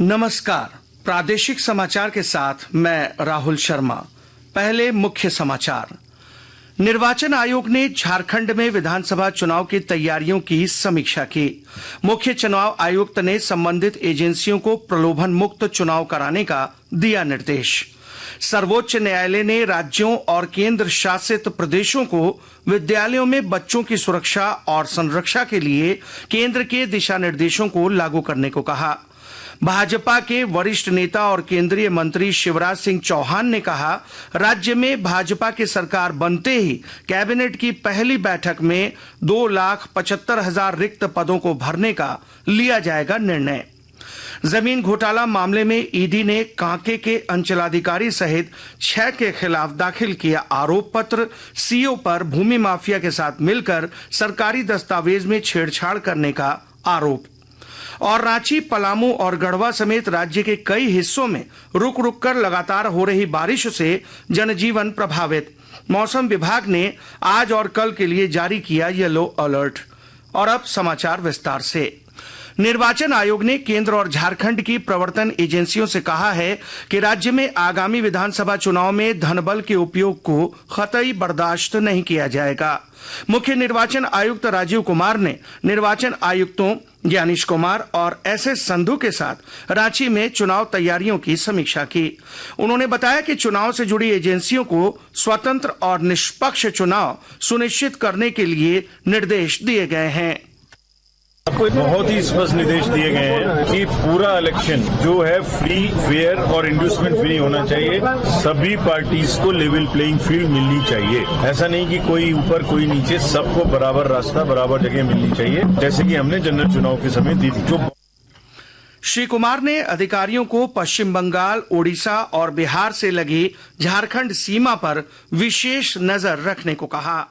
नमस्कार, प्रादेशिक समाचार के साथ मैं राहुल शर्मा। पहले मुख्य समाचार। निर्वाचन आयोग ने झारखंड में विधानसभा चुनाव की तैयारियों की समीक्षा की। मुख्य चुनाव आयुक्त ने संबंधित एजेंसियों को प्रलोभन मुक्त चुनाव कराने का दिया निर्देश। सर्वोच्च न्यायालय ने राज्यों और केंद्र शासित प्रदेशों को विद्यालयों में बच्चों की सुरक्षा और संरक्षा के लिए केंद्र के दिशा निर्देशों को लागू करने को कहा। भाजपा के वरिष्ठ नेता और केंद्रीय मंत्री शिवराज सिंह चौहान ने कहा, राज्य में भाजपा की सरकार बनते ही कैबिनेट की पहली बैठक में 2,75,000 रिक्त पदों को भरने का लिया जाएगा निर्णय। जमीन घोटाला मामले में ईडी ने कांके के अंचलाधिकारी सहित 6 के खिलाफ दाखिल किया आरोप पत्र। सीओ पर भूमि माफिया के साथ मिलकर सरकारी दस्तावेज में छेड़छाड़ करने का आरोप। और रांची, पलामू और गढ़वा समेत राज्य के कई हिस्सों में रुक रुक कर लगातार हो रही बारिश से जनजीवन प्रभावित। मौसम विभाग ने आज और कल के लिए जारी किया येलो अलर्ट। और अब समाचार विस्तार से। निर्वाचन आयोग ने केंद्र और झारखंड की प्रवर्तन एजेंसियों से कहा है कि राज्य में आगामी विधानसभा चुनाव में धनबल के उपयोग को कतई बर्दाश्त नहीं किया जाएगा। मुख्य निर्वाचन आयुक्त राजीव कुमार ने निर्वाचन आयुक्तों ज्ञानेश कुमार और एसएस संधू के साथ रांची में चुनाव तैयारियों की समीक्षा की। उन्होंने बताया कि चुनाव से जुड़ी एजेंसियों को स्वतंत्र और निष्पक्ष चुनाव सुनिश्चित करने के लिए निर्देश दिए गए हैं। आपको बहुत ही स्पष्ट निर्देश दिए गए हैं कि पूरा इलेक्शन जो है फ्री, फेयर और इंड्यूसमेंट फ्री होना चाहिए। सभी पार्टीज को लेवल प्लेइंग फील्ड मिलनी चाहिए। ऐसा नहीं कि कोई ऊपर कोई नीचे, सबको बराबर रास्ता, बराबर जगह मिलनी चाहिए, जैसे कि हमने जनरल चुनाव के समय दी थी। श्री कुमार ने अधिकारियों को पश्चिम बंगाल, ओडिशा और बिहार से लगी झारखंड सीमा पर विशेष नजर रखने को कहा।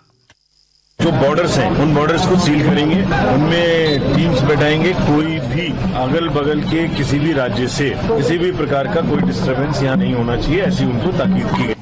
जो बॉर्डर्स हैं उन बॉर्डर्स को सील करेंगे, उनमें टीम्स बैठाएंगे। कोई भी अगल बगल के किसी भी राज्य से किसी भी प्रकार का कोई डिस्टर्बेंस यहाँ नहीं होना चाहिए, ऐसी उनको ताकीद की गई।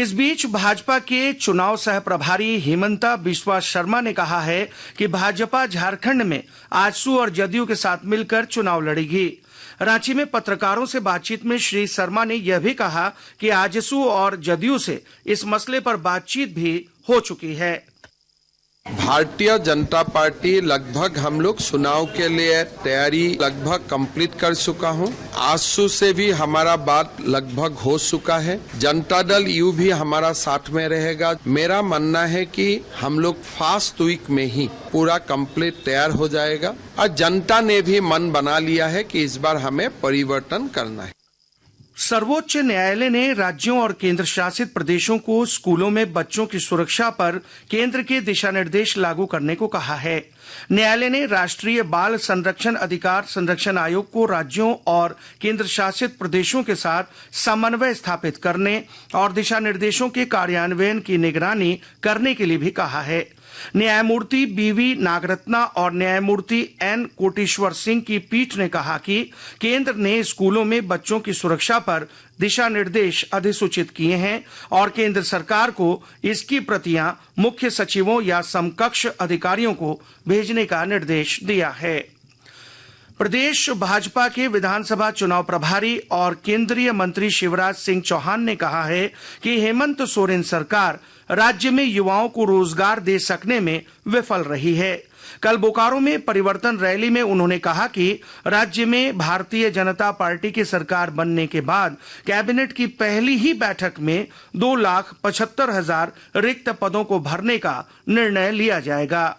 इस बीच भाजपा के चुनाव सह प्रभारी हेमंता बिस्वा शर्मा ने कहा है कि भाजपा झारखंड में आजसू और जदयू के साथ मिलकर चुनाव लड़ेगी। रांची में पत्रकारों से बातचीत में श्री शर्मा ने यह भी कहा कि आजसू और जदयू से इस मसले पर बातचीत भी हो चुकी है। भारतीय जनता पार्टी लगभग हम लोग चुनाव के लिए तैयारी लगभग कंप्लीट कर चुका हूँ। आजसू से भी हमारा बात लगभग हो चुका है। जनता दल यू भी हमारा साथ में रहेगा। मेरा मानना है कि हम लोग फास्ट वीक में ही पूरा कंप्लीट तैयार हो जाएगा और जनता ने भी मन बना लिया है कि इस बार हमें परिवर्तन करना है। सर्वोच्च न्यायालय ने राज्यों और केंद्र शासित प्रदेशों को स्कूलों में बच्चों की सुरक्षा पर केंद्र के दिशा निर्देश लागू करने को कहा है। न्यायालय ने राष्ट्रीय बाल संरक्षण अधिकार संरक्षण आयोग को राज्यों और केंद्र शासित प्रदेशों के साथ समन्वय स्थापित करने और दिशा निर्देशों के कार्यान्वयन की निगरानी करने के लिए भी कहा है। न्यायमूर्ति बीवी नागरत्ना और न्यायमूर्ति एन कोटेश्वर सिंह की पीठ ने कहा कि केंद्र ने स्कूलों में बच्चों की सुरक्षा पर दिशा निर्देश अधिसूचित किए हैं और केंद्र सरकार को इसकी प्रतियां मुख्य सचिवों या समकक्ष अधिकारियों को भेजने का निर्देश दिया है। प्रदेश भाजपा के विधानसभा चुनाव प्रभारी और केंद्रीय मंत्री शिवराज सिंह चौहान ने कहा है कि हेमंत सोरेन सरकार राज्य में युवाओं को रोजगार दे सकने में विफल रही है। कल बोकारो में परिवर्तन रैली में उन्होंने कहा कि राज्य में भारतीय जनता पार्टी की सरकार बनने के बाद कैबिनेट की पहली ही बैठक में 2,75,000 रिक्त पदों को भरने का निर्णय लिया जाएगा।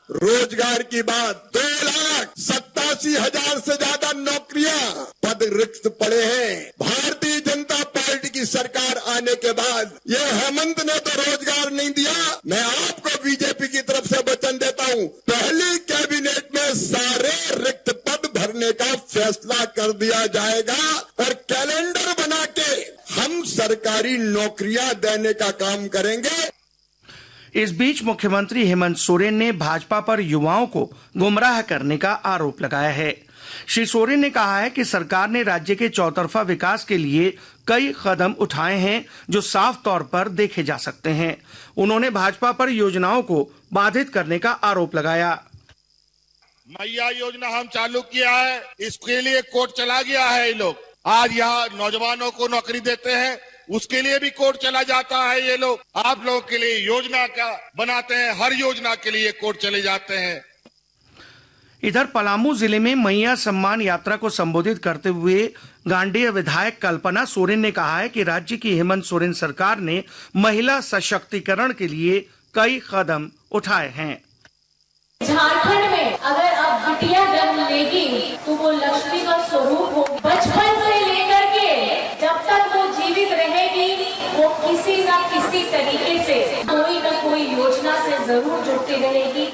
रोजगार की बात, 2,87,000 से ज्यादा नौकरियां, पद रिक्त पड़े हैं। भारतीय जनता पार्टी की सरकार आने के बाद ये हेमंत ने तो रोजगार नहीं दिया। मैं आपको बीजेपी की तरफ से वचन देता हूं, पहली कैबिनेट में सारे रिक्त पद भरने का फैसला कर दिया जाएगा और कैलेंडर बना के हम सरकारी नौकरियां देने का काम करेंगे। इस बीच मुख्यमंत्री हेमंत सोरेन ने भाजपा पर युवाओं को गुमराह करने का आरोप लगाया है। श्री सोरेन ने कहा है कि सरकार ने राज्य के चौतरफा विकास के लिए कई कदम उठाए हैं जो साफ तौर पर देखे जा सकते हैं। उन्होंने भाजपा पर योजनाओं को बाधित करने का आरोप लगाया। मैया योजना हम चालू किया है, इसके लिए कोर्ट चला गया है। ये लोग आज यहाँ नौजवानों को नौकरी देते हैं, उसके लिए भी कोर्ट चला जाता है। ये लोग आप लोगों के लिए योजना क्या बनाते हैं, हर योजना के लिए कोर्ट चले जाते हैं। इधर पलामू जिले में मैया सम्मान यात्रा को संबोधित करते हुए गांडेय विधायक कल्पना सोरेन ने कहा है कि राज्य की हेमंत सोरेन सरकार ने महिला सशक्तिकरण के लिए कई कदम उठाए हैं। झारखंड में अगर अब बिटिया जन्म लेगी तो वो लक्ष्मी का स्वरूप हो। बचपन से लेकर के जब तक वो जीवित रहेगी, वो किसी न किसी तरीके से कोई न कोई योजना से जरूर जुड़ती रहेगी।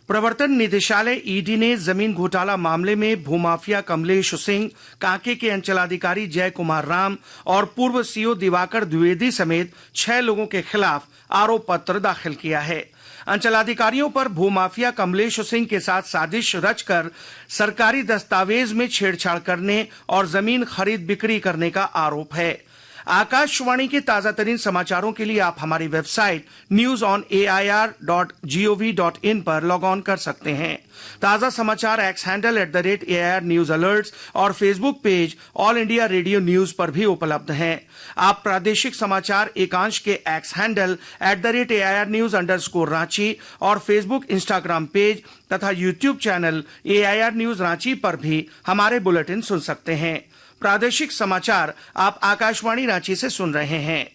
प्रवर्तन निदेशालय ईडी ने जमीन घोटाला मामले में भूमाफिया कमलेश सिंह, कांके के अंचलाधिकारी जय कुमार राम और पूर्व सीओ दिवाकर द्विवेदी समेत 6 लोगों के खिलाफ आरोप पत्र दाखिल किया है। अंचलाधिकारियों पर भूमाफिया कमलेश सिंह के साथ साजिश रचकर सरकारी दस्तावेज में छेड़छाड़ करने और जमीन खरीद बिक्री करने का आरोप है। आकाशवाणी के ताजा तरीन समाचारों के लिए आप हमारी वेबसाइट newsonair.gov.in पर लॉग ऑन कर सकते हैं। ताजा समाचार X handle @AIR news alerts और Facebook page All India Radio News पर भी उपलब्ध हैं। आप प्रादेशिक समाचार एकांश के एक्स हैंडल @AIR न्यूज_रांची और फेसबुक, इंस्टाग्राम पेज तथा YouTube channel AIR news Ranchi पर भी हमारे बुलेटिन सुन सकते हैं। प्रादेशिक समाचार आप आकाशवाणी रांची से सुन रहे हैं।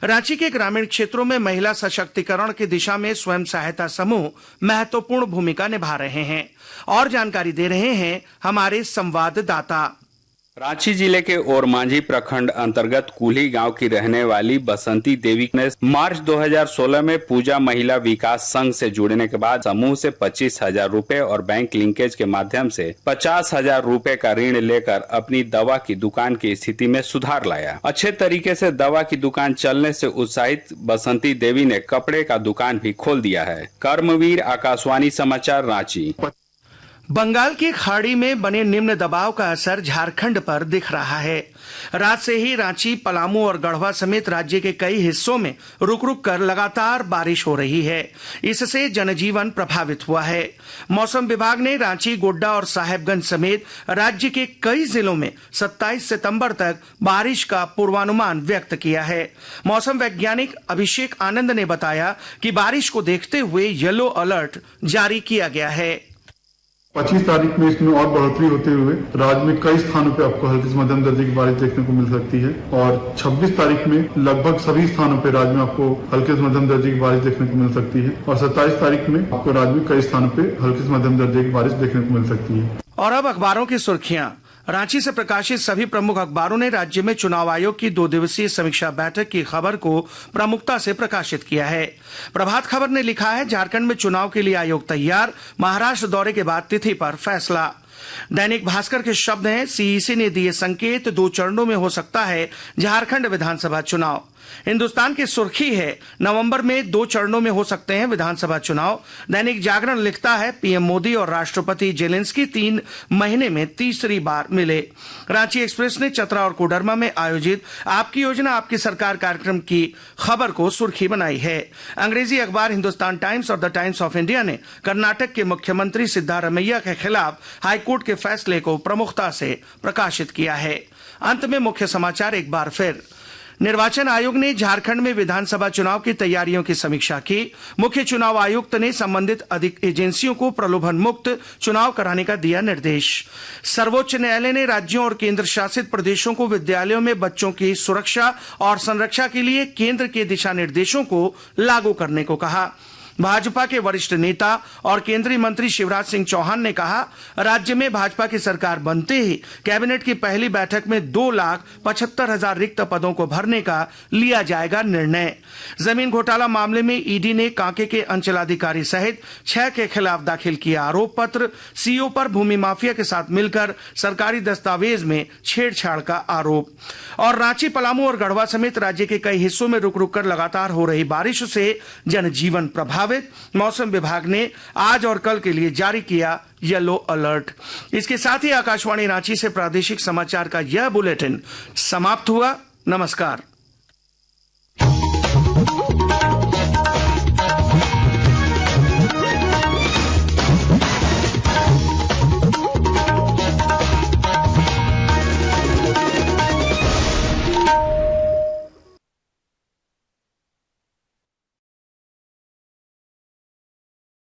रांची के ग्रामीण क्षेत्रों में महिला सशक्तिकरण की दिशा में स्वयं सहायता समूह महत्वपूर्ण भूमिका निभा रहे हैं और जानकारी दे रहे हैं हमारे संवाददाता। रांची जिले के ओरमांझी प्रखंड अंतर्गत कुल्ही गांव की रहने वाली बसंती देवी ने मार्च 2016 में पूजा महिला विकास संघ से जुड़ने के बाद समूह से 25,000 रूपए और बैंक लिंकेज के माध्यम से 50,000 रूपए का ऋण लेकर अपनी दवा की दुकान की स्थिति में सुधार लाया। अच्छे तरीके से दवा की दुकान चलने से उत्साहित बसंती देवी ने कपड़े का दुकान भी खोल दिया है। कर्मवीर, आकाशवाणी समाचार, रांची। बंगाल की खाड़ी में बने निम्न दबाव का असर झारखंड पर दिख रहा है। रात से ही रांची, पलामू और गढ़वा समेत राज्य के कई हिस्सों में रुक रुक कर लगातार बारिश हो रही है। इससे जनजीवन प्रभावित हुआ है। मौसम विभाग ने रांची, गोड्डा और साहेबगंज समेत राज्य के कई जिलों में 27 सितंबर तक बारिश का पूर्वानुमान व्यक्त किया है। मौसम वैज्ञानिक अभिषेक आनंद ने बताया कि बारिश को देखते हुए येलो अलर्ट जारी किया गया है। 25 तारीख में इसमें और बढ़ोतरी होते हुए राज्य में कई स्थानों पे आपको हल्की से मध्यम दर्जे की बारिश देखने को मिल सकती है और 26 तारीख में लगभग सभी स्थानों पे राज्य में आपको हल्के से मध्यम दर्जे की बारिश देखने को मिल सकती है और 27 तारीख में आपको राज्य में कई स्थानों पे हल्की से मध्यम दर्जे की बारिश देखने को मिल सकती है। और अब अखबारों की सुर्खियां। रांची से प्रकाशित सभी प्रमुख अखबारों ने राज्य में चुनाव आयोग की 2 दिवसीय समीक्षा बैठक की खबर को प्रमुखता से प्रकाशित किया है। प्रभात खबर ने लिखा है, झारखंड में चुनाव के लिए आयोग तैयार, महाराष्ट्र दौरे के बाद तिथि पर फैसला। दैनिक भास्कर के शब्द हैं, सीईसी ने दिए संकेत, 2 चरणों में हो सकता है झारखंड विधानसभा चुनाव। हिंदुस्तान की सुर्खी है, नवंबर में 2 चरणों में हो सकते हैं विधानसभा चुनाव। दैनिक जागरण लिखता है, पीएम मोदी और राष्ट्रपति जेलेंस्की 3 महीने में तीसरी बार मिले। रांची एक्सप्रेस ने चतरा और कोडरमा में आयोजित आपकी योजना आपकी सरकार कार्यक्रम की खबर को सुर्खी बनाई है। अंग्रेजी अखबार हिंदुस्तान टाइम्स और द टाइम्स ऑफ इंडिया ने कर्नाटक के मुख्यमंत्री सिद्धारमैया के खिलाफ हाईकोर्ट के फैसले को प्रमुखता से प्रकाशित किया है। अंत में मुख्य समाचार एक बार फिर। निर्वाचन आयोग ने झारखंड में विधानसभा चुनाव की तैयारियों की समीक्षा की। मुख्य चुनाव आयुक्त ने संबंधित अधिक एजेंसियों को प्रलोभन मुक्त चुनाव कराने का दिया निर्देश। सर्वोच्च न्यायालय ने राज्यों और केंद्र शासित प्रदेशों को विद्यालयों में बच्चों की सुरक्षा और संरक्षा के लिए केंद्र के दिशा निर्देशों को लागू करने को कहा। भाजपा के वरिष्ठ नेता और केंद्रीय मंत्री शिवराज सिंह चौहान ने कहा, राज्य में भाजपा की सरकार बनते ही कैबिनेट की पहली बैठक में 2,75,000 रिक्त पदों को भरने का लिया जाएगा निर्णय। जमीन घोटाला मामले में ईडी ने कांके के अंचलाधिकारी सहित 6 के खिलाफ दाखिल किया आरोप पत्र। सीओ पर भूमि माफिया के साथ मिलकर सरकारी दस्तावेज में छेड़छाड़ का आरोप। और रांची, पलामू और गढ़वा समेत राज्य के कई हिस्सों में रुक रुक कर लगातार हो रही बारिश से जनजीवन प्रभावित। मौसम विभाग ने आज और कल के लिए जारी किया येलो अलर्ट। इसके साथ ही आकाशवाणी रांची से प्रादेशिक समाचार का यह बुलेटिन समाप्त हुआ। नमस्कार।